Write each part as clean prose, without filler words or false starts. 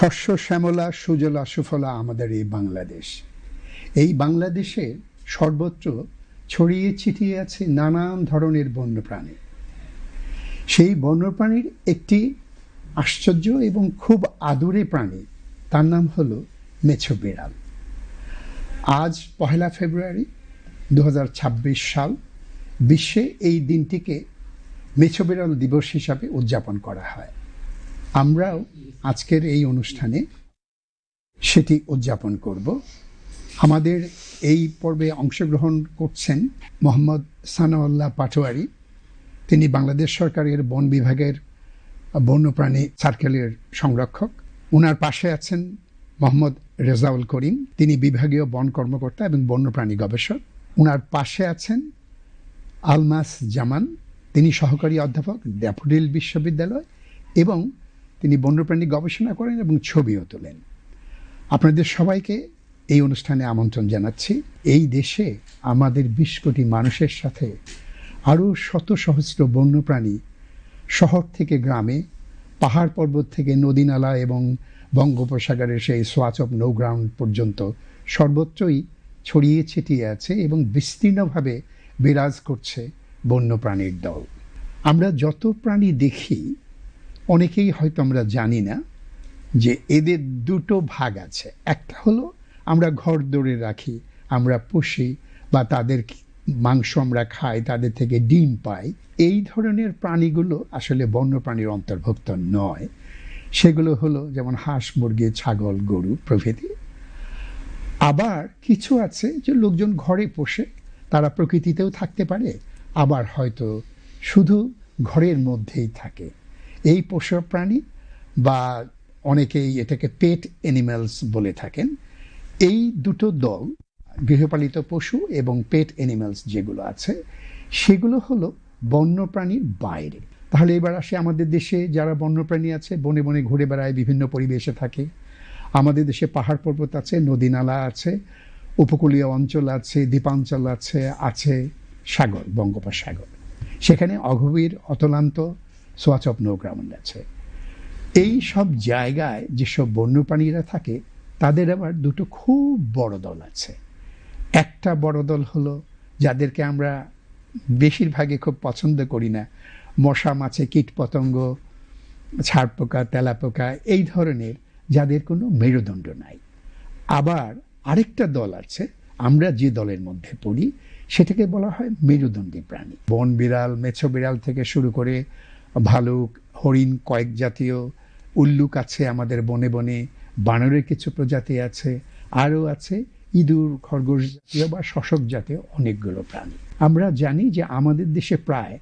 শস্য শ্যামলা সুজলা সুফলা আমাদের এই বাংলাদেশ। এই বাংলাদেশে সর্বত্র ছড়িয়ে ছিটিয়ে আছে নানান ধরনের বন্যপ্রাণী। সেই বন্যপ্রাণীর একটি আশ্চর্য এবং খুব আদুরে প্রাণী, তার নাম হলো মেছো বিড়াল। আজ 1 ফেব্রুয়ারি 2026 সাল, বিশ্বে এই দিনটিকে মেছো বিড়াল দিবস হিসাবে উদযাপন করা হয়। আমরাও আজকের এই অনুষ্ঠানে সেটি উদযাপন করব। আমাদের এই পর্বে অংশগ্রহণ করছেন মোহাম্মদ সানাউল্লাহ পাটোয়ারি। তিনি বাংলাদেশ সরকারের বন বিভাগের বন্যপ্রাণী সার্কেলের সংরক্ষক। ওনার পাশে আছেন মোহাম্মদ রেজাউল করিম, তিনি বিভাগীয় বন কর্মকর্তা এবং বন্যপ্রাণী গবেষক। ওনার পাশে আছেন আলমাস জামান, তিনি সহকারী অধ্যাপক, ড্যাফোডিল বিশ্ববিদ্যালয়, এবং তিনি বন্যপ্রাণী গবেষণা করেন এবং ছবিও তোলেন। আপনাদের সবাইকে এই অনুষ্ঠানে আমন্ত্রণ জানাচ্ছি। এই দেশে আমাদের 20 কোটি মানুষের সাথে আরও শত সহস্র বন্যপ্রাণী শহর থেকে গ্রামে, পাহাড় পর্বত থেকে নদী নালা এবং বঙ্গোপসাগরের সেই সোয়াচ অফ নো গ্রাউন্ড পর্যন্ত সর্বত্রই ছড়িয়ে ছিটিয়ে আছে এবং বিস্তীর্ণভাবে বিরাজ করছে বন্যপ্রাণীর দল। আমরা যত প্রাণী দেখি, অনেকেই হয়তো আমরা জানি না যে এদের দুটো ভাগ আছে। একটা হলো আমরা ঘর দৌড়ে রাখি, আমরা পুষি বা তাদের মাংস আমরা খাই, তাদের থেকে ডিম পাই। এই ধরনের প্রাণীগুলো আসলে বন্যপ্রাণীর অন্তর্ভুক্ত নয়। সেগুলো হলো যেমন হাঁস, মুরগি, ছাগল, গরু প্রভৃতি। আবার কিছু আছে যে লোকজন ঘরে পোষে, তারা প্রকৃতিতেও থাকতে পারে, আবার হয়তো শুধু ঘরের মধ্যেই থাকে। এই পোষা প্রাণী বা অনেকেই এটাকে পেট অ্যানিম্যালস বলে থাকেন। এই দুটো দল, গৃহপালিত পশু এবং পেট অ্যানিম্যালস যেগুলো আছে, সেগুলো হলো বন্যপ্রাণীর বাইরে। তাহলে এবার আসে আমাদের দেশে যারা বন্যপ্রাণী আছে, বনে বনে ঘুরে বেড়ায়, বিভিন্ন পরিবেশে থাকে। আমাদের দেশে পাহাড় পর্বত আছে, নদী নালা আছে, উপকূলীয় অঞ্চল আছে, দ্বীপাঞ্চল আছে, আছে সাগর, বঙ্গোপসাগর। সেখানে অগভীর অতলান্ত সোয়াচ অফ নো গ্রাউন্ড আছে। এই সব জায়গায় যেসব বন্যপ্রাণীরা থাকে, তাদের আবার দুটো খুব বড় দল আছে। একটা বড় দল হলো যাদেরকে আমরা বেশিরভাগে খুব পছন্দ করি না, মশা, মাছি, কীট পতঙ্গ, ছাড় পোকা, তেলা পোকা, এই ধরনের, যাদের কোনো মেরুদণ্ড নাই। আবার আরেকটা দল আছে, আমরা যে দলের মধ্যে পড়ি, সেটাকে বলা হয় মেরুদণ্ডী প্রাণী। বন বিড়াল, মেছো বিড়াল থেকে শুরু করে ভালুক, হরিণ, কয়েক জাতীয় উল্লুক আছে আমাদের বনে বনে, বানরের কিছু প্রজাতি আছে, আরও আছে ইঁদুর, খরগোশ জাতীয় বা শোষক জাতীয় অনেকগুলো প্রাণী। আমরা জানি যে আমাদের দেশে প্রায়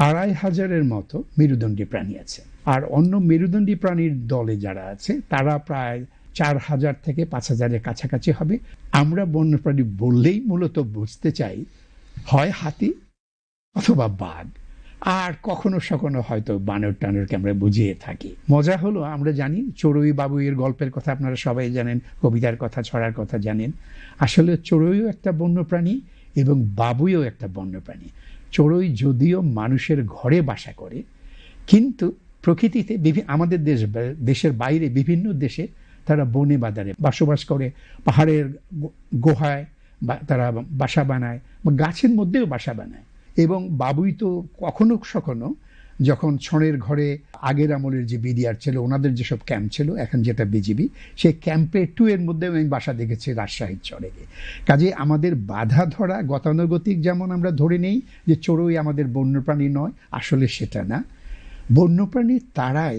2500-এর মতো মেরুদণ্ডী প্রাণী আছে। আর অন্য মেরুদণ্ডী প্রাণীর দলে যারা আছে, তারা প্রায় 4000 থেকে 5000-এর কাছাকাছি হবে। আমরা বন্যপ্রাণী বললেই মূলত বুঝতে চাই হয় হাতি অথবা বাঘ, আর কখনো সখনো হয়তো বানর টানরকে আমরা বুঝিয়ে থাকি। মজা হলো, আমরা জানি চড়ুই বাবুইয়ের গল্পের কথা আপনারা সবাই জানেন, কবিতার কথা, ছড়ার কথা জানেন। আসলে চড়ুইও একটা বন্যপ্রাণী এবং বাবুইও একটা বন্যপ্রাণী। চড়ুই যদিও মানুষের ঘরে বাসা করে, কিন্তু প্রকৃতিতে আমাদের দেশের বাইরে বিভিন্ন দেশে তারা বনে বাজারে বসবাস করে, পাহাড়ের গুহায় তারা বাসা বানায়, বা গাছের মধ্যেও বাসা বানায়। এবং বাবুই তো কখনো সখনো, যখন ছনের ঘরে আগের আমলের যে বিডিআর ছিল, ওনাদের যেসব ক্যাম্প ছিল, এখন যেটা বিজিবি, সেই ক্যাম্পে 2 এর মধ্যেও আমি বাসা দেখেছি রাজশাহীর চরে গিয়ে। কাজে আমাদের বাধা ধরা গতানুগতিক যেমন আমরা ধরে নেই যে চড়ুই আমাদের বন্যপ্রাণী নয়, আসলে সেটা না। বন্যপ্রাণী তারাই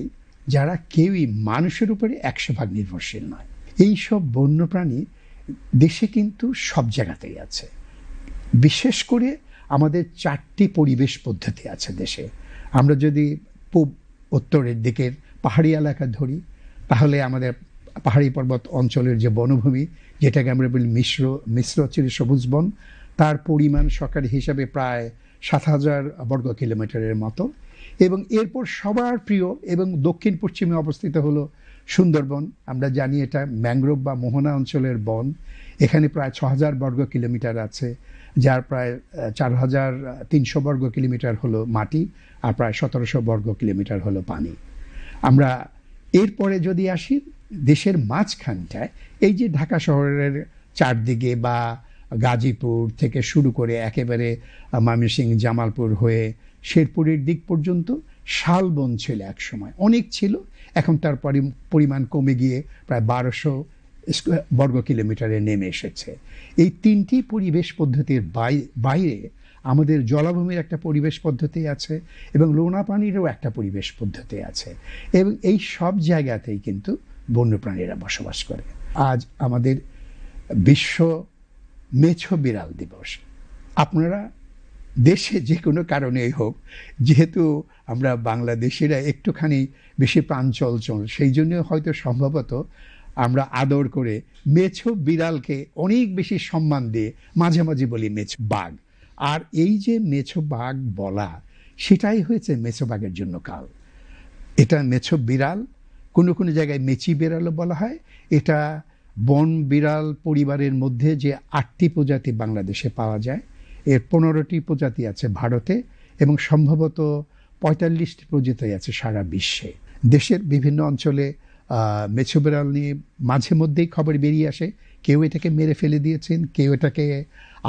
যারা কেউই মানুষের উপরে 100% নির্ভরশীল নয়। এই সব বন্যপ্রাণী দেশে কিন্তু সব জায়গাতেই আছে। বিশেষ করে আমাদের 4টি পরিবেশ পদ্ধতি আছে দেশে। আমরা যদি পূব উত্তরের দিকের পাহাড়ি এলাকা ধরি, তাহলে আমাদের পাহাড়ি পর্বত অঞ্চলের যে বনভূমি, যেটাকে আমরা বলি মিশ্র চিরসবুজ বন, তার পরিমাণ সরকারি হিসাবে প্রায় 7000 বর্গ কিলোমিটারের মতো। এবং এরপর সবার প্রিয় এবং দক্ষিণ পশ্চিমে অবস্থিত হলো সুন্দরবন। আমরা জানি এটা ম্যানগ্রোভ বা মোহনা অঞ্চলের বন। এখানে প্রায় 6000 বর্গ কিলোমিটার আছে, যার প্রায় 4300 বর্গ কিলোমিটার হলো মাটি, আর প্রায় 1700 বর্গ কিলোমিটার হলো পানি। আমরা এরপরে যদি আসি দেশের মাঝখানটায় এই যে ঢাকা শহরের চারদিকে বা গাজীপুর থেকে শুরু করে একেবারে ময়মনসিংহ জামালপুর হয়ে শেরপুরের দিক পর্যন্ত শালবন ছিল এক সময়, অনেক ছিল। এখন তার পরিমাণ কমে গিয়ে প্রায় 1200 বর্গ কিলোমিটারে নেমে এসেছে। এই তিনটি পরিবেশ পদ্ধতির বাইরে আমাদের জলাভূমির একটা পরিবেশ পদ্ধতি আছে এবং লোনা পানিরও একটা পরিবেশ পদ্ধতি আছে, এবং এই সব জায়গাতেই কিন্তু বন্যপ্রাণীরা বসবাস করে। আজ আমাদের বিশ্ব মেছো বিড়াল দিবস। আপনারা দেশে যে কোনো কারণেই হোক, যেহেতু আমরা বাংলাদেশিরা একটুখানি বেশি প্রাঞ্চলচল, সেই জন্য হয়তো সম্ভবত আমরা আদর করে মেছো বিড়ালকে অনেক বেশি সম্মান দিয়ে মাঝে মাঝে বলি মেছো বাঘ। আর এই যে মেছো বাঘ বলা, সেটাই হয়েছে মেছো বাঘের জন্য কাল। এটা মেছো বিড়াল, কোনো কোনো জায়গায় মেচি বিড়ালও বলা হয়। এটা বন বিড়াল পরিবারের মধ্যে যে 8টি প্রজাতি বাংলাদেশে পাওয়া যায়, এর 15টি প্রজাতি আছে ভারতে এবং সম্ভবত 45টি প্রজাতি আছে সারা বিশ্বে। দেশের বিভিন্ন অঞ্চলে মেছো বিড়াল নিয়ে মাঝে মধ্যেই খবর বেরিয়ে আসে। কেউ এটাকে মেরে ফেলে দিয়েছেন, কেউ এটাকে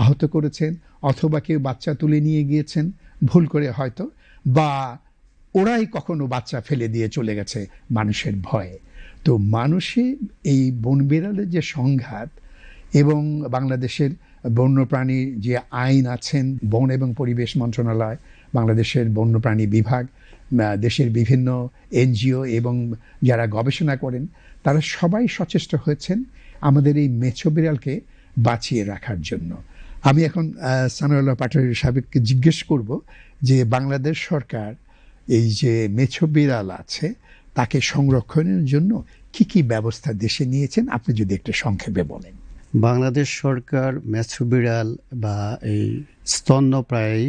আহত করেছেন, অথবা কেউ বাচ্চা তুলে নিয়ে গিয়েছেন ভুল করে হয়তো, বা ওরাই কখনো বাচ্চা ফেলে দিয়ে চলে গেছে মানুষের ভয়ে। তো মানুষে এই বন বিড়ালের যে সংঘাত এবং বাংলাদেশের বন্যপ্রাণী যে আইন আছেন, বন এবং পরিবেশ মন্ত্রণালয়, বাংলাদেশের বন্যপ্রাণী বিভাগ, দেশের বিভিন্ন এনজিও এবং যারা গবেষণা করেন, তারা সবাই সচেষ্ট হয়েছেন আমাদের এই মেছো বিড়ালকে বাঁচিয়ে রাখার জন্য। আমি এখন সানাউল্লাহ পাটোয়ারী সাহেবকে জিজ্ঞেস করব যে বাংলাদেশ সরকার এই যে মেছো বিড়াল আছে তাকে সংরক্ষণের জন্য কি কি ব্যবস্থা দেশে নিয়েছেন, আপনি যদি একটু সংক্ষেপে বলেন। বাংলাদেশ সরকার মেছো বিড়াল বা এই স্তন্যপ্রায়ী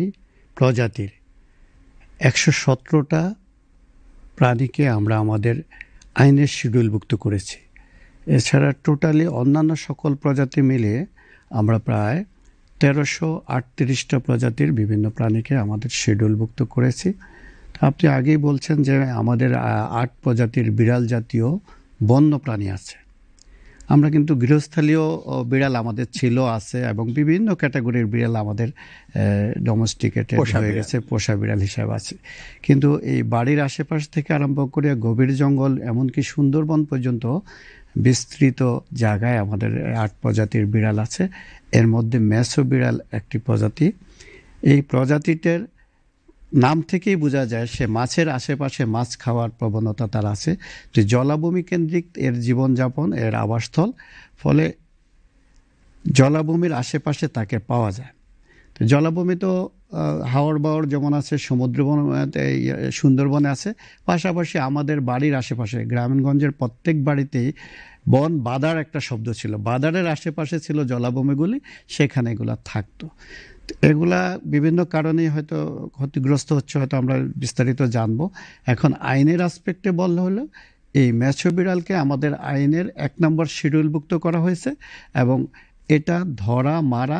প্রজাতির 117টা প্রাণীকে আমরা আমাদের আইনের শিডিউলভুক্ত করেছি। এছাড়া টোটালি অন্যান্য সকল প্রজাতি মিলে আমরা প্রায় 1338টা প্রজাতির বিভিন্ন প্রাণীকে আমাদের শিডিউলভুক্ত করেছি। আপনি আগেই বলছেন যে আমাদের 8 প্রজাতির বিড়াল জাতীয় বন্য প্রাণী আছে। আমরা কিন্তু গৃহস্থালীয় বিড়াল আমাদের ছিল, আছে, এবং বিভিন্ন ক্যাটাগরির বিড়াল আমাদের ডোমেস্টিকেটেড হয়ে গেছে, পোষা বিড়াল হিসাবে আছে। কিন্তু এই বাড়ির আশেপাশ থেকে আরম্ভ করে গভীর জঙ্গল এমনকি সুন্দরবন পর্যন্ত বিস্তৃত জায়গায় আমাদের 8 প্রজাতির বিড়াল আছে। এর মধ্যে মেছো বিড়াল একটি প্রজাতি। এই প্রজাতিটার নাম থেকেই বোঝা যায় সে মাছের আশেপাশে মাছ খাওয়ার প্রবণতা তার আছে। যে জলাভূমি কেন্দ্রিক এর জীবনযাপন, এর আবাসস্থল, ফলে জলাভূমির আশেপাশে তাকে পাওয়া যায়। তো জলাভূমি তো হাওড় বাওড় যেমন আছে, সমুদ্রবন সুন্দরবনে আছে, পাশাপাশি আমাদের বাড়ির আশেপাশে গ্রামীণগঞ্জের প্রত্যেক বাড়িতেই বন বাদার একটা শব্দ ছিল। বাদারের আশেপাশে ছিল জলাভূমিগুলি, সেখানে এগুলা থাকতো। এগুলা বিভিন্ন কারণেই হয়তো ক্ষতিগ্রস্ত হচ্ছে, হয়তো আমরা বিস্তারিত জানবো। এখন আইনের আসপেক্টে বললে হলো এই মেছো বিড়ালকে আমাদের আইনের 1 নম্বর শিডিউলভুক্ত করা হয়েছে, এবং এটা ধরা মারা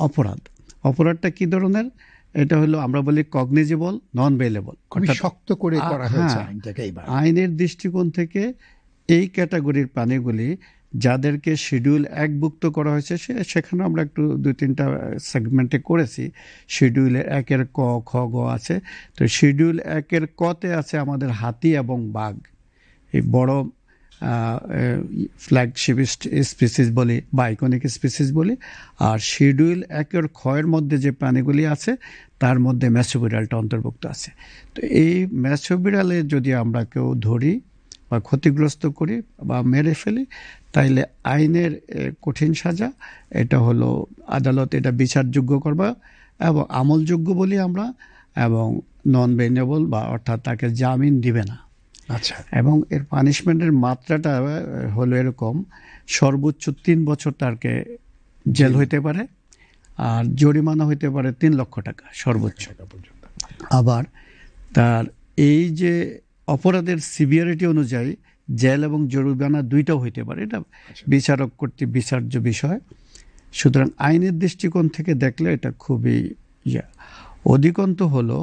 অপরাধ। অপরাধটা কি ধরনের? এটা হলো আমরা বলি কগনিজেবল নন বেলেবল, শক্ত করে করা হয়েছে আইনের দৃষ্টিকোণ থেকে। এই ক্যাটাগরির প্রাণীগুলি যাদেরকে শিডিউল 1 ভুক্ত করা হয়েছে, সেখানে আমরা একটু 2-3টা সেগমেন্টে করেছি। শিডিউলের 1-এর ক, খ, গ আছে। তো শিডিউল 1-এর কতে আছে আমাদের হাতি এবং বাঘ, এই বড় ফ্ল্যাগশিপ স্পিসিস বলি বা আইকনিক স্পিসিস বলি। আর শিডিউল 1-এর খ-এর মধ্যে যে প্রাণীগুলি আছে তার মধ্যে মেছো বিড়ালটা অন্তর্ভুক্ত আছে। তো এই মেছো বিড়ালে যদি আমরা কেউ ধরি বা ক্ষতিগ্রস্ত করি বা মেরে ফেলি, তাইলে আইনের কঠিন সাজা। এটা হলো আদালত এটা বিচারযোগ্য করবা এবং আমলযোগ্য বলি আমরা, এবং নন বেনেবল বা অর্থাৎ তাকে জামিন দিবে না। আচ্ছা। এবং এর পানিশমেন্টের মাত্রাটা হলো এরকম, সর্বোচ্চ 3 বছর তাকে জেল হইতে পারে, আর জরিমানা হইতে পারে 3 লক্ষ টাকা সর্বোচ্চ। আবার তার এই যে অপরাধের সিভিয়ারিটি অনুযায়ী জেল এবং জরিমানা 2টাও হইতে পারে। এটা বিচারক কর্তৃক বিচার্য বিষয়। সুতরাং আইনের দৃষ্টিকোণ থেকে দেখলে এটা খুবই অধিকন্তু হলো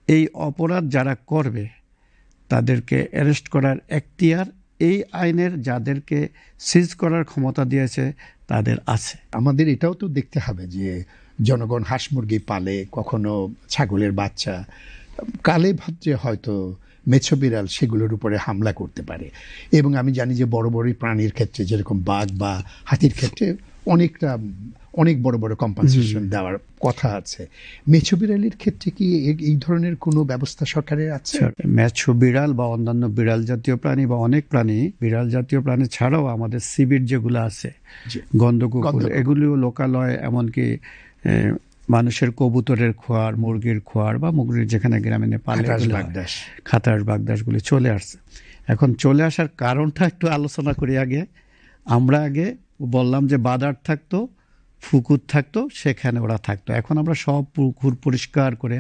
এই অপরাধ যারা করবে তাদেরকে অ্যারেস্ট করার এখতিয়ার এই আইনের যাদেরকে সিজ করার ক্ষমতা দিয়েছে তাদের আছে। আমাদের এটাও তো দেখতে হবে যে জনগণ হাঁস মুরগি পালে, কখনো ছাগলের বাচ্চা, কালে ভদ্রে হয়তো মেছো বিড়াল সেগুলোর উপরে হামলা করতে পারে। এবং আমি জানি যে বড় বড় প্রাণীর ক্ষেত্রে যেরকম বাঘ বা হাতির ক্ষেত্রে অনেক বড় বড় কম্পেনসেশন দেওয়ার কথা আছে। মেছো বিড়ালের ক্ষেত্রে কি এই ধরনের কোনো ব্যবস্থা সরকারের আছে? মেছো বিড়াল বা অন্যান্য বিড়াল জাতীয় প্রাণী বা অনেক প্রাণী, বিড়াল জাতীয় প্রাণী ছাড়াও আমাদের সিবির যেগুলো আছে, গন্ধকুকুর, এগুলিও লোকালয়, এমনকি মানুষের কবুতরের খোয়ার, মুরগির খোয়ার বা মুরগির যেখানে গ্রামীণে পালে খাতাস বাগদাসগুলি চলে আসছে। এখন চলে আসার কারণটা একটু আলোচনা করি। আমরা আগে বললাম যে বাজার থাকতো, পুকুর থাকতো, সেখানে ওরা থাকতো। এখন আমরা সব পুকুর পরিষ্কার করে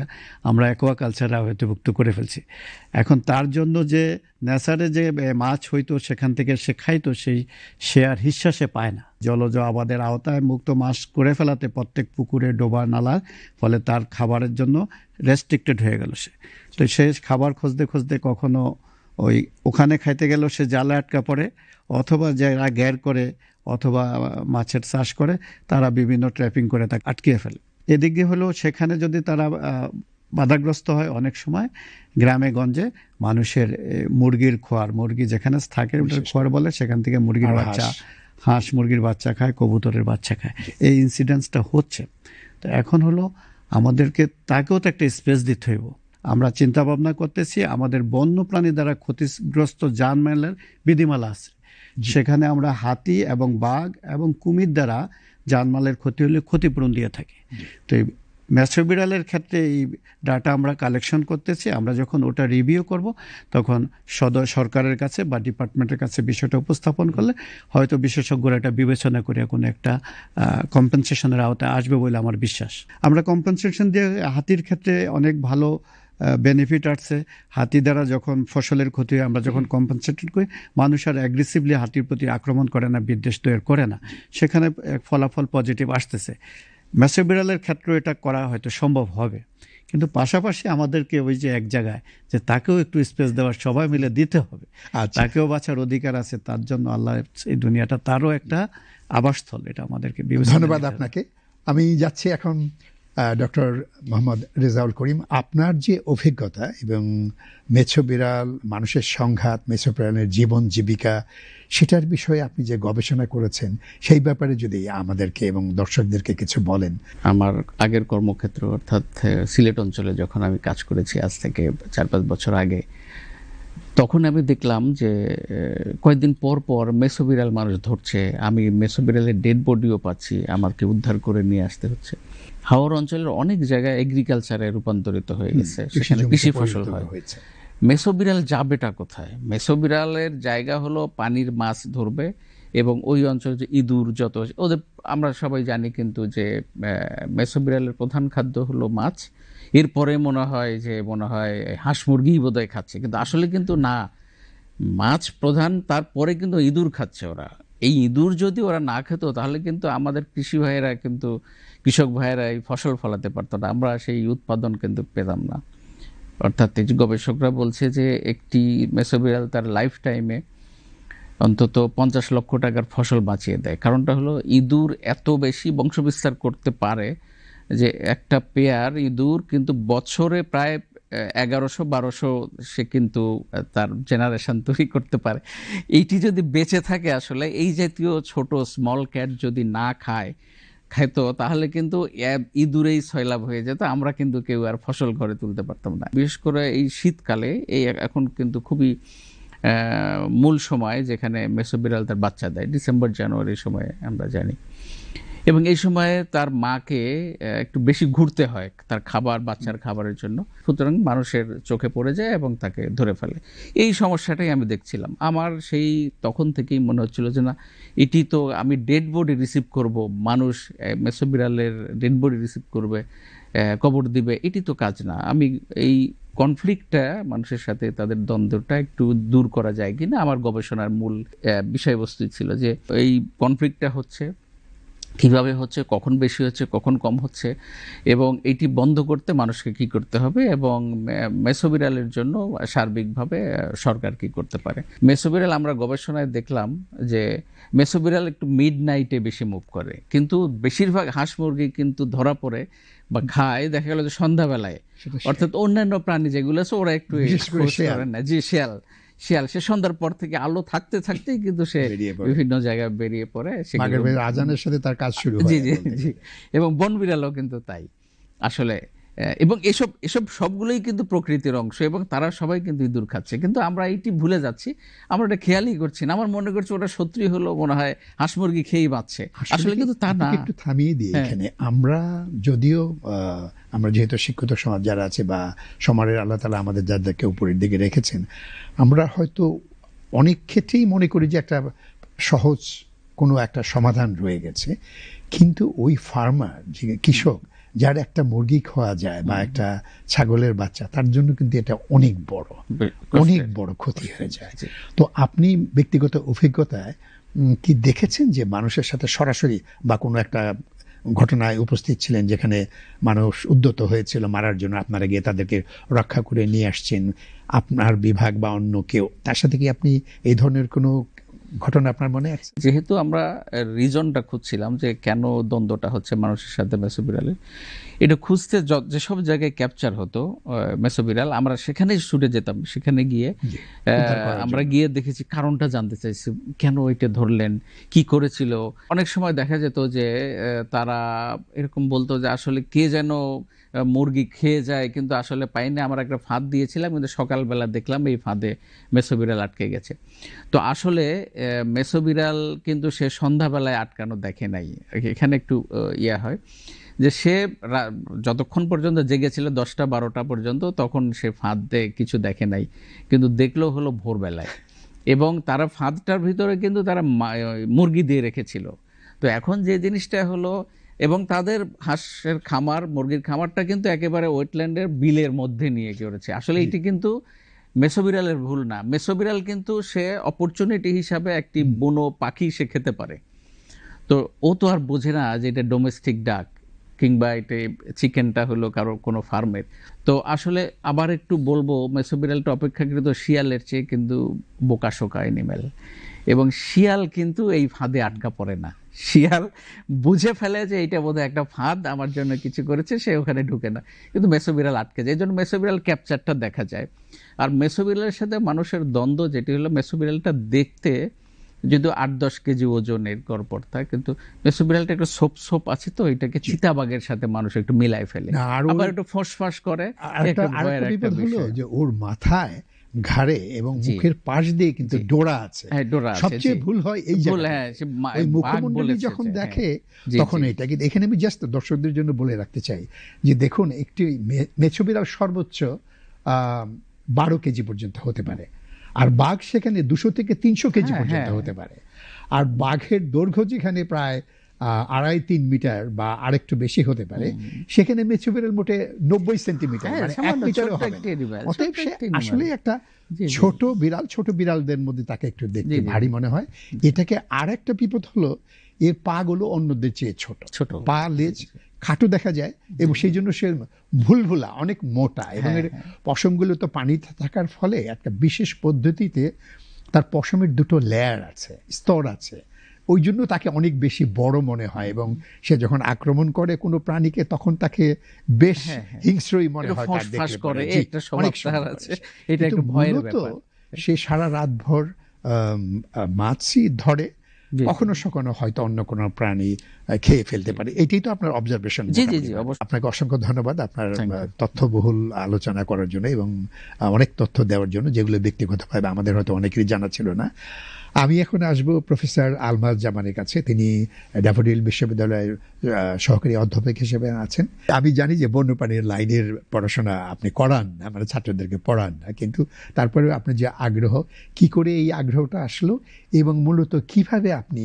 আমরা অ্যাকোয়াকালচারে আওতাভুক্ত করে ফেলছি। এখন তার জন্য যে নেচারে যে মাছ হইতো সেখান থেকে সে খাইতো, সে আর হিস্সা সে পায় না। জলজ আবাদের আওতায় মুক্ত মাছ করে ফেলাতে প্রত্যেক পুকুরে, ডোবা, নালার ফলে তার খাবারের জন্য রেস্ট্রিক্টেড হয়ে গেল। তো সে খাবার খুঁজতে খুঁজতে কখনো ওখানে খাইতে গেল সে জালে আটকা পড়ে, অথবা যারা গ্যার করে অথবা মাছের চাষ করে তারা বিভিন্ন ট্র্যাপিং করে তাকে আটকিয়ে ফেলে। এদিক দিয়ে হলেও সেখানে যদি তারা বাধাগ্রস্ত হয়, অনেক সময় গ্রামে গঞ্জে মানুষের মুরগির খোয়ার, মুরগি যেখানে থাকে খোয়ার বলে, সেখান থেকে মুরগির বাচ্চা, হাঁস মুরগির বাচ্চা খায়, কবুতরের বাচ্চা খায়। এই ইনসিডেন্টসটা হচ্ছে। তো এখন হলো আমাদেরকে তাকেও তো একটা স্পেস দিতে হইব। আমরা চিন্তা ভাবনা করতেছি আমাদের বন্য প্রাণী দ্বারা ক্ষতিগ্রস্ত জানমালের বিধিমালা আছে, সেখানে আমরা হাতি এবং বাঘ এবং কুমির দ্বারা জানমালের ক্ষতি হলে ক্ষতিপূরণ দিয়ে থাকি। তো এই মেছো বিড়ালের ক্ষেত্রে এই ডাটা আমরা কালেকশন করতেছি। আমরা যখন ওটা রিভিউ করব তখন সরকারের কাছে বা ডিপার্টমেন্টের কাছে বিষয়টা উপস্থাপন করলে হয়তো বিশেষজ্ঞরা এটা বিবেচনা করে কোনো একটা কম্পেনসেশনের আওতায় আসবে বলে আমার বিশ্বাস। আমরা কম্পেনসেশন দিয়ে হাতির ক্ষেত্রে অনেক ভালো বেনিফিট আসছে। হাতি দ্বারা যখন ফসলের ক্ষতি হয়, আমরা যখন কম্পেনসেটেড করি, মানুষ আর অ্যাগ্রেসিভলি হাতির প্রতি আক্রমণ করে না, বিদ্বেষ তৈরি করে না, সেখানে ফলাফল পজিটিভ আসতেছে। মেছো বিড়ালের ক্ষেত্রে এটা করা হয়তো সম্ভব হবে, কিন্তু পাশাপাশি আমাদেরকে ওই যে এক জায়গায় যে তাকেও একটু স্পেস দেওয়ার, সবাই মিলে দিতে হবে। তাকেও বাঁচার অধিকার আছে, তার জন্য আল্লাহ এই দুনিয়াটা তারও একটা আবাসস্থল, এটা আমাদেরকে বিবেচনা। ধন্যবাদ আপনাকে। আমি যাচ্ছি এখন ডক্টর মোহাম্মদ রেজাউল করিম, আপনার যে অভিজ্ঞতা এবং মেছো বিড়াল, মানুষের সংঘাত, মেছো বিড়ালের জীবন জীবিকা, সেটার বিষয়ে আপনি যে গবেষণা করেছেন, সেই ব্যাপারে যদি আমাদেরকে এবং দর্শকদেরকে কিছু বলেন। আমার আগের কর্মক্ষেত্র অর্থাৎ সিলেট অঞ্চলে যখন আমি কাজ করেছি আজ থেকে 4-5 বছর আগে, তখন আমি দেখলাম যে কয়েকদিন পর পর মেছো বিড়াল মানুষ ধরছে। আমি মেছো বিড়ালের ডেড বডিও পাচ্ছি, আমাকে উদ্ধার করে নিয়ে আসতে হচ্ছে। হাওর অঞ্চলের অনেক জায়গায় এগ্রিকালচারে রূপান্তরিত হয়ে গেছে, সেখানে কৃষি ফসল হয়। মেছো বিড়াল যাবেটা কোথায়? মেছো বিড়ালের জায়গা হলো পানির মাছ ধরবে এবং ওই অঞ্চলে যে ইঁদুর যত ওদের, আমরা সবাই জানি কিন্তু যে মেছো বিড়ালের প্রধান খাদ্য হলো মাছ। এরপরে মনে হয় হাঁস মুরগিই বোধহয় খাচ্ছে, কিন্তু আসলে কিন্তু না, মাছ প্রধান, তারপরে কিন্তু ইঁদুর খাচ্ছে ওরা। এই ইঁদুর যদি ওরা না খেত তাহলে কিন্তু আমাদের কৃষক ভাইয়েরা এই ফসল ফলাতে পারতো না, আমরা সেই উৎপাদন কিন্তু পেতাম না। অর্থাৎ এই গবেষকরা বলছে যে একটি মেছো বিড়াল তার লাইফ টাইমে অন্তত 50 লক্ষ টাকার ফসল বাঁচিয়ে দেয়। কারণটা হলো ইঁদুর এত বেশি বংশবিস্তার করতে পারে যে একটা পেয়ার ইঁদুর কিন্তু বছরে প্রায় 1100-1200 সে কিন্তু তার জেনারেশন তৈরি করতে পারে। এইটি যদি বেঁচে থাকে, আসলে এই জাতীয় ছোট স্মল ক্যাট যদি না খাইতো তাহলে কিন্তু ইঁদুরেই সয়লাভ হয়ে যেত, আমরা কিন্তু কেউ আর ফসল ঘরে তুলতে পারতাম না। বিশেষ করে এই শীতকালে এখন কিন্তু খুবই মূল সময় যেখানে মেছো বিড়াল তার বাচ্চা দেয়, ডিসেম্বর-জানুয়ারি সময়ে আমরা জানি। এবং এই সময়ে তার মাকে একটু বেশি ঘুরতে হয় তার বাচ্চার খাবারের জন্য, সুতরাং মানুষের চোখে পড়ে যায় এবং তাকে ধরে ফেলে। এই সমস্যাটাই আমি দেখছিলাম। আমার তখন থেকেই মনে হচ্ছিল যে না, এটি তো আমি ডেড বডি রিসিভ করব, মানুষ মেছো বিড়ালের ডেড বডি রিসিভ করবে, কবর দিবে, এটি তো কাজ না। আমি এই কনফ্লিক্টটা, মানুষের সাথে তাদের দ্বন্দ্বটা একটু দূর করা যায় কিনা, আমার গবেষণার মূল বিষয়বস্তু ছিল যে এই কনফ্লিক্টটা হচ্ছে কিভাবে হচ্ছে, কখন বেশি হচ্ছে, কখন কম হচ্ছে, এবং এটি বন্ধ করতে মানুষকে কি করতে হবে, এবং মেসোবিরালের জন্য সার্বিকভাবে সরকার কি করতে পারে। মেসোবিরাল আমরা গবেষণায় দেখলাম যে মেসোবিরাল একটু মিড নাইটে বেশি মুভ করে, কিন্তু বেশিরভাগ হাঁস মুরগি কিন্তু ধরা পড়ে বা খায় দেখা গেল যে সন্ধ্যাবেলায়, অর্থাৎ অন্যান্য প্রাণী যেগুলো আছে ওরা একটু বিশেষ করে খোঁজ করে না। জি, শিয়াল সে সন্ধ্যার পর থেকে আলো থাকতে থাকতেই কিন্তু সে বেরিয়ে পড়ে। বিভিন্ন জায়গায় বেরিয়ে পড়ে। মাগরিবের আজানের সাথে তার কাজ শুরু জি হয় জি বলতে জি, গেলে। এবং বনবিড়ালও কিন্তু তাই আসলে। এবং এসব এসব সবগুলোই কিন্তু প্রকৃতির অংশ, এবং তারা সবাই কিন্তু ইঁদুর খাচ্ছে, কিন্তু আমরা এইটি ভুলে যাচ্ছি, আমরা এটা খেয়ালই করছি না। আমার মনে করছি ওটা সত্যি হলো মনে হয় হাঁস মুরগি খেয়েই বাঁচছে, আসলে কিন্তু তা না। আপনাকে একটু থামিয়ে দিই হ্যাঁ। এখানে। আমরা যদিও আমরা যেহেতু শিক্ষিত সমাজ যারা আছে বা সমাজের আল্লাহ তাআলা আমাদের যাদেরকে উপরের দিকে রেখেছেন, আমরা হয়তো অনেক ক্ষেত্রেই মনে করি যে একটা সহজ কোনো একটা সমাধান রয়ে গেছে, কিন্তু ওই ফার্মার যে কৃষক যার একটা মুরগি খাওয়া যায় বা একটা ছাগলের বাচ্চা, তার জন্য কিন্তু এটা অনেক বড় অনেক বড় ক্ষতি হয়ে যায়। জি। তো আপনি ব্যক্তিগত অভিজ্ঞতায় কি দেখেছেন যে মানুষের সাথে সরাসরি বা কোনো একটা ঘটনায় উপস্থিত ছিলেন যেখানে মানুষ উদ্যত হয়েছিল মারার জন্য, আপনারা গিয়ে তাদেরকে রক্ষা করে নিয়ে আসছেন, আপনার বিভাগ বা অন্য কেউ, তার সাথে কি আপনি এই ধরনের কোনো ঘটনা আপনার মনে আছে? যেহেতু আমরা রিজনটা খুঁজছিলাম যে কেন দ্বন্দ্বটা হচ্ছে মানুষের সাথে মেসোবিড়ালের, এটা খুঁজতে যেসব জায়গায় ক্যাপচার হতো মেসোবিড়াল, আমরা সেখানেই ছুটে যেতাম। সেখানে গিয়ে জি, উদ্ধার করার আমরা জন্য। গিয়ে দেখেছি, কারণটা জানতে চাইছি, কেন এটা ধরলেন, কি করেছিল। অনেক সময় দেখা যেত যে তারা এরকম বলতো যে আসলে কে যেন মুরগি খেয়ে যায়, কিন্তু আসলে পাইনি, আমরা একটা ফাঁদ দিয়েছিলাম, কিন্তু সকালবেলা দেখলাম এই ফাঁদে মেসোবিড়াল আটকে গেছে। তো আসলে মেসোবিড়াল কিন্তু সে সন্ধ্যাবেলায় আটকানো দেখে নাই। এখানে একটু ইয়া হয় যে সে যতক্ষণ পর্যন্ত জেগেছিল 10টা-12টা পর্যন্ত, তখন সে ফাঁদে কিছু দেখে নাই, কিন্তু দেখলো হলো ভোরবেলায়। এবং তারা ফাঁদটার ভিতরে কিন্তু তারা মুরগি দিয়ে রেখেছিল। তো এখন যে জিনিসটা হলো, এবং তাদের হাঁসের খামার, মুরগির খামারটা কিন্তু একেবারে ওয়েটল্যান্ডের বিলের মধ্যে নিয়ে করেছে। আসলে এটি কিন্তু মেসোবিড়ালের ভুল না। মেসোবিড়াল কিন্তু সে অপরচুনিটি হিসাবে একটি বুনো পাখি সে খেতে পারে। তো ও তো আর বোঝে না যে এটা ডোমেস্টিক ডাক, কিংবা এটা চিকেনটা হলো কারো কোনো ফার্মের। তো আসলে আবার একটু বলবো, মেসোবিড়ালটা অপেক্ষাকৃত শিয়ালের চেয়ে কিন্তু বোকাশোকা অ্যানিমেল, এবং শিয়াল কিন্তু এই ফাঁদে আটকা পড়ে না। শিয়াল বুঝে ফেলে যে এটা বোধহয় একটা ফাঁদ, আমার জন্য কিছু করেছে, সে ওখানে ঢুকে না, কিন্তু মেসোবিড়াল আটকে যায়। এই জন্য মেসোবিড়াল ক্যাপচারটা দেখা যায়। আর মেসোবিড়ালের সাথে মানুষের দ্বন্দ্ব যেটি হলো, মেসোবিড়ালটা দেখতে যদিও 8-10 কেজি ওজনের গড়পড়তা, কিন্তু মেসোবিড়ালটা একটু সোপ সোপ আছে, তো এটাকে চিতাবাঘের সাথে মানুষ একটু মিলাই ফেলে, না, আর আবার একটু ফোঁস করে। আরেকটা একটা ভয়ের একটা বিপদ হলো বিষয়। যে ওর মাথায়, ঘাড়ে এবং জি। মুখের পাশ দিয়ে কিন্তু জি। ডোরা আছে। হ্যাঁ, ডোরা আছে, সবচেয়ে জি। ভুল হয় এই ভুল, জায়গাটায়। হ্যাঁ, সে ওই বাঘ মুখমণ্ডলী বলেছে যখন যে, দেখে হ্যাঁ। জি, তখন জি। এটা কিন্তু, এখানে আমি জাস্ট দর্শকদের জন্য বলে রাখতে চাই যে দেখুন, একটি মেছো বিড়াল সর্বোচ্চ 12 কেজি পর্যন্ত হতে পারে, আর বাঘ সেখানে 200 থেকে 300 কেজি হ্যাঁ, পর্যন্ত হ্যাঁ। হতে পারে। আর বাঘের দৈর্ঘ্য যেখানে প্রায় 2.5-3 মিটার বা আরেকটু বেশি হতে পারে, সেখানে মেছো বিড়াল মোটে 90 সেন্টিমিটার, হ্যাঁ, মানে 1 সামান্য মিটারও ছোট্ট হবে একটি না। animal, অতএব ছোট্ট সে একটি animal। আসলে একটা জি, জি। ছোট বিড়াল, ছোট বিড়ালদের মধ্যে তাকে একটু দেখতে জি, জি, ভারী জি। মনে হয়। এটাকে আর একটা বিপদ হলো, এর পা গুলো অন্যদের চেয়ে ছোট, ছোট। পা লেজ খাটো দেখা যায়, এবং সেই জন্য সে ভুলভুলা, অনেক মোটা, এবং এর পশমগুলো তো পানিতে থাকার ফলে একটা বিশেষ পদ্ধতিতে তার পশমের দুটো লেয়ার আছে, স্তর আছে, ওই জন্য তাকে অনেক বেশি বড় মনে হয়, এবং সে যখন আক্রমণ করে কোনো প্রাণীকে, তখন তাকে বেশ হিংস্রই মনে একটু হয় তার ফোঁস-ফাঁস দেখলে করে, পরে। জি, একটা স্বভাব অনেক তার সময় আছে। করে। এটা কিন্তু একটু ভয়ের মূলত ব্যাপার। সে সারা রাত ভর মাছই ধরে, জি, কখনো সখনো হয়তো অন্য কোনো প্রাণী খেয়ে ফেলতে পারে। এটাই তো আপনার অবজারভেশন। জি, জি, জি, অবশ্যই। আপনাকে অসংখ্য ধন্যবাদ আপনার Thank you. তথ্যবহুল আলোচনা করার জন্য, এবং অনেক তথ্য দেওয়ার জন্য, যেগুলো ব্যক্তিগতভাবে আমাদের হয়তো অনেকেরই জানা ছিল না। আমি এখন আসবো প্রফেসর আলমাজ জামানের কাছে। তিনি ড্যাফোডিল বিশ্ববিদ্যালয়ের সহকারী অধ্যাপক হিসেবে আছেন। আমি জানি যে বন্যপ্রাণীর লাইনের পড়াশোনা আপনি করান না, মানে ছাত্রদেরকে পড়ান না, কিন্তু তারপরেও আপনার যে আগ্রহ, কি করে এই আগ্রহটা আসলো, এবং মূলত কিভাবে আপনি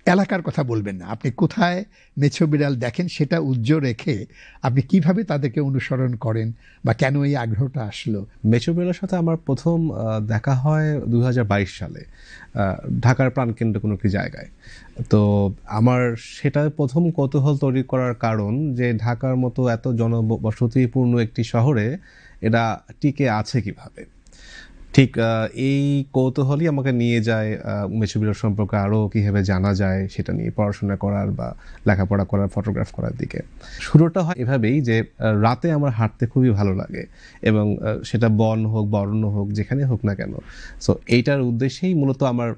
এলাকার কথা বলবেন না, আপনি কোথায় মেছো বিড়াল দেখেন সেটা উজ্জ্বল রেখে আপনি কিভাবে তাদেরকে অনুসরণ করেন বা কেন এই আগ্রহটা আসলো? মেছো বিড়ালের সাথে আমার প্রথম দেখা হয় 2022 সালে ঢাকার প্রাণকেন্দ্র কোনো একটি জায়গায়। তো আমার সেটা প্রথম কৌতূহল তৈরি করার কারণ যে ঢাকার মতো এত জনবসতিপূর্ণ একটি শহরে এরা টিকে আছে কিভাবে। ঠিক এই কৌতূহলই আমাকে নিয়ে যায় মেছো বিড়াল সম্পর্কে আরও কীভাবে জানা যায় সেটা নিয়ে পড়াশোনা করার বা লেখাপড়া করার, ফটোগ্রাফ করার দিকে। শুরুটা হয় এভাবেই যে রাতে আমার হাঁটতে খুবই ভালো লাগে এবং সেটা বন হোক বা অরণ্য হোক যেখানে হোক না কেন। সো এইটার উদ্দেশ্যেই মূলত আমার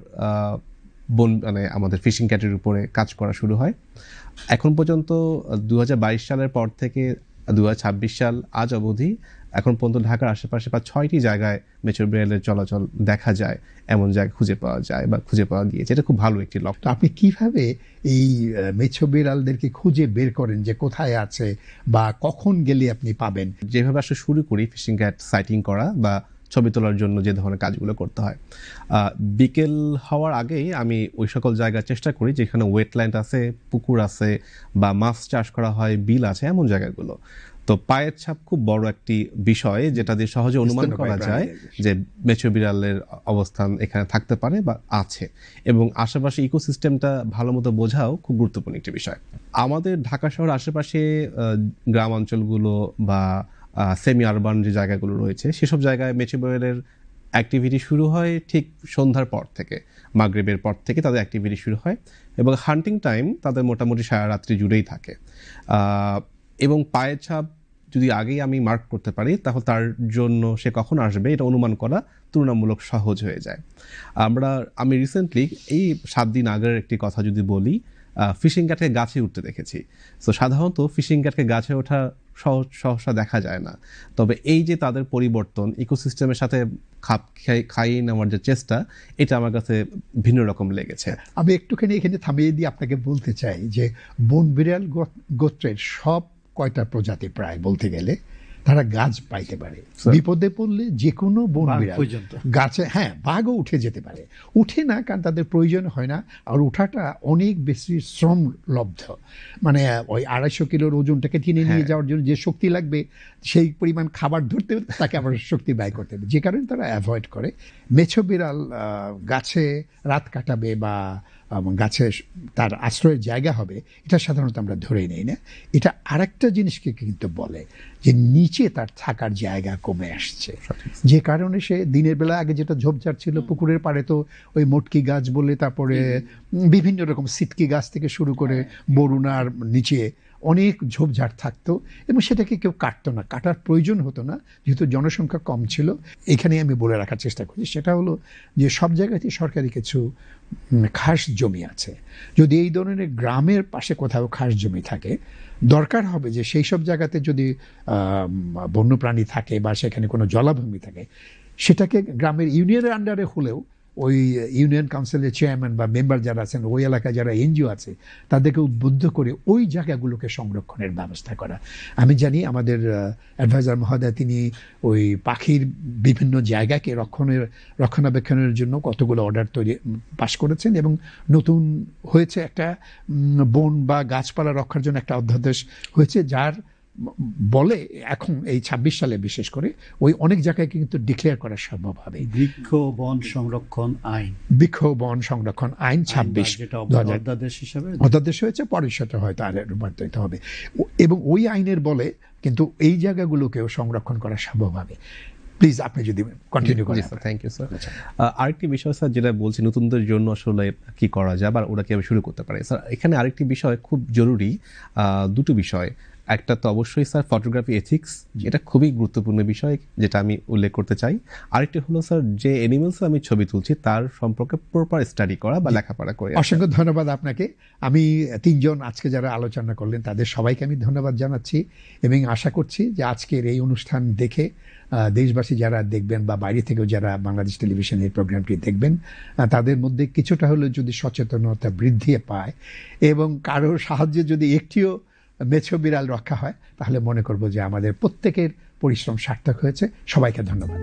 মানে আমাদের ফিশিং ক্যাটের উপরে কাজ করা শুরু হয়। এখন পর্যন্ত 2022 সালের পর থেকে 2026 সাল আজ অবধি এখন পর্যন্ত ঢাকার আশেপাশে 6টি জায়গায় মেছো বিড়ালের চলাচল দেখা যায়, এমন জায়গা খুঁজে পাওয়া যায় বা খুঁজে পাওয়া গিয়েছে। এটা খুব ভালো একটি তো লক্ষণ। আপনি কিভাবে এই মেছো বিড়ালদেরকে খুঁজে বের করেন যে কোথায় আছে বা কখন গেলে আপনি পাবেন? যেভাবে আসলে শুরু করি ফিশিং ক্যাট সাইটিং করা বা ছবি তোলার জন্য যে ধরনের কাজগুলো করতে হয়, বিকেল হওয়ার আগেই আমি ওই সকল জায়গায় চেষ্টা করি যেখানে ওয়েটল্যান্ড আছে, পুকুর আছে বা মাছ চাষ করা হয়, বিল আছে, এমন জায়গাগুলো। তো পায়ের ছাপ খুব বড় একটি বিষয় যেটা দিয়ে সহজে অনুমান করা যায় যে মেছো বিড়ালের অবস্থান এখানে থাকতে পারে বা আছে, এবং আশেপাশে ইকোসিস্টেমটা ভালো মতো বোঝাও খুব গুরুত্বপূর্ণ একটি বিষয়। আমাদের ঢাকা শহরের আশেপাশে গ্রাম অঞ্চলগুলো বা সেমি আরবান যে জায়গাগুলো রয়েছে সেসব জায়গায় মেছো বিড়ালের অ্যাক্টিভিটি শুরু হয় ঠিক সন্ধ্যার পর থেকে, মাগরিবের পর থেকে তাদের অ্যাক্টিভিটি শুরু হয় এবং হান্টিং টাইম তাদের মোটামুটি সারা রাত্রি জুড়েই থাকে। এবং পায়ের ছাপ যদি আগেই আমি মার্ক করতে পারি তাহলে তার জন্য সে কখন আসবে এটা অনুমান করা তুলনামূলক সহজ হয়ে যায়। আমি রিসেন্টলি এই 7 দিন আগের একটি কথা যদি বলি, ফিশিং ক্যাটকে গাছে উঠতে দেখেছি। তো সাধারণত ফিশিং ক্যাটকে গাছে ওঠা সহসা দেখা যায় না, তবে এই যে তাদের পরিবর্তন, ইকোসিস্টেমের সাথে খাপ খাইয়ে নেওয়ার যে চেষ্টা, এটা আমার কাছে ভিন্ন রকম লেগেছে। আমি একটুখানি এখানে থামিয়ে দিয়ে আপনাকে বলতে চাই যে বন বিড়াল গোত্রের সব কয়টা প্রজাতি প্রায় বলতে গেলে তারা গাছ পাইতে পারে, বিপদে পড়লে যে কোনো বন বিড়াল গাছে, হ্যাঁ বাঘও উঠে যেতে পারে। উঠে না কারণ তাদের প্রয়োজন হয় না, আর ওঠাটা অনেক বেশি শ্রমলব্ধ। মানে ওই 250 কিলোর ওজনটাকে টেনে নিয়ে যাওয়ার জন্য যে শক্তি লাগবে সেই পরিমাণ খাবার ধরতে তাকে আবার শক্তি ব্যয় করতে হবে, যে কারণে তারা অ্যাভয়েড করে। মেছো বিড়াল গাছে রাত কাটাবে বা গাছে তার আশ্রয়ের জায়গা হবে এটা সাধারণত আমরা ধরেই নেই না। এটা আরেকটা জিনিসকে কিন্তু বলে যে নিচে তার থাকার জায়গা কমে আসছে, যে কারণে সে দিনের বেলা আগে যেটা ঝোপঝাড় ছিল পুকুরের পাড়ে, তো ওই মটকি গাছ বলে, তারপরে বিভিন্ন রকম সিটকি গাছ থেকে শুরু করে বরুণার নিচে অনেক ঝোপঝাড় থাকতো এবং সেটাকে কেউ কাটতো না, কাটার প্রয়োজন হতো না যেহেতু জনসংখ্যা কম ছিল। এখানে আমি বলে রাখার চেষ্টা করছি সেটা হলো যে সব জায়গাতে সরকারি কিছু খাস জমি আছে। যদি এই ধরনের গ্রামের পাশে কোথাও খাস জমি থাকে, দরকার হবে যে সেই সব জায়গাতে যদি বন্যপ্রাণী থাকে বা সেখানে কোনো জলাভূমি থাকে, সেটাকে গ্রামের ইউনিয়নের আন্ডারে হলেও ওই ইউনিয়ন কাউন্সিলের চেয়ারম্যান বা মেম্বার যারা আছেন, ওই এলাকায় যারা এনজিও আছে, তাদেরকে উদ্বুদ্ধ করে ওই জায়গাগুলোকে সংরক্ষণের ব্যবস্থা করা। আমি জানি আমাদের অ্যাডভাইজার মহোদয় তিনি ওই পাখির বিভিন্ন জায়গাকে রক্ষণাবেক্ষণের জন্য কতগুলো অর্ডার পাশ করেছেন এবং নতুন হয়েছে একটা বন বা গাছপালা রক্ষার জন্য একটা অধ্যাদেশ হয়েছে, যার বলে এখন এই 26 সালে বিশেষ করে ওই অনেক জায়গায় কিন্তু ডিক্লেয়ার করা সম্ভব হবে। বৃক্ষ বন সংরক্ষণ আইন 26 অধ্যাদেশ হিসাবে অধ্যাদেশ হয়েছে, পরে সেটা হয়তো আর রূপান্তরিত হবে এবং ওই আইনের বলে কিন্তু এই জায়গাগুলোকেও সংরক্ষণ করা সম্ভব হবে। প্লিজ আপনি যদি কন্টিনিউ করেন। Thank you sir. আরেকটি বিষয় স্যার যেটা বলছি নতুনদের জন্য আসলে কি করা যায় বা ওরা কিভাবে শুরু করতে পারে, স্যার এখানে আরেকটি বিষয় খুব জরুরি, দুটো বিষয়। একটা তো অবশ্যই স্যার ফটোগ্রাফি এথিক্স, এটা খুবই গুরুত্বপূর্ণ বিষয় যেটা আমি উল্লেখ করতে চাই। আরেকটি হলো স্যার যে অ্যানিমেলস আমি ছবি তুলছি তার সম্পর্কে প্রপার স্টাডি করা বা লেখাপড়া করে। অসংখ্য ধন্যবাদ আপনাকে। আমি 3 জন আজকে যারা আলোচনা করলেন তাদের সবাইকে আমি ধন্যবাদ জানাচ্ছি এবং আশা করছি যে আজকের এই অনুষ্ঠান দেখে দেশবাসী যারা দেখবেন বা বাইরে থেকেও যারা বাংলাদেশ টেলিভিশনের এই প্রোগ্রামটি দেখবেন, তাদের মধ্যে কিছুটা হলেও যদি সচেতনতা বৃদ্ধি পায় এবং কারোর সাহায্যে যদি একটিও মেছো বিড়াল রক্ষা হয়, তাহলে মনে করব যে আমাদের প্রত্যেকের পরিশ্রম সার্থক হয়েছে। সবাইকে ধন্যবাদ।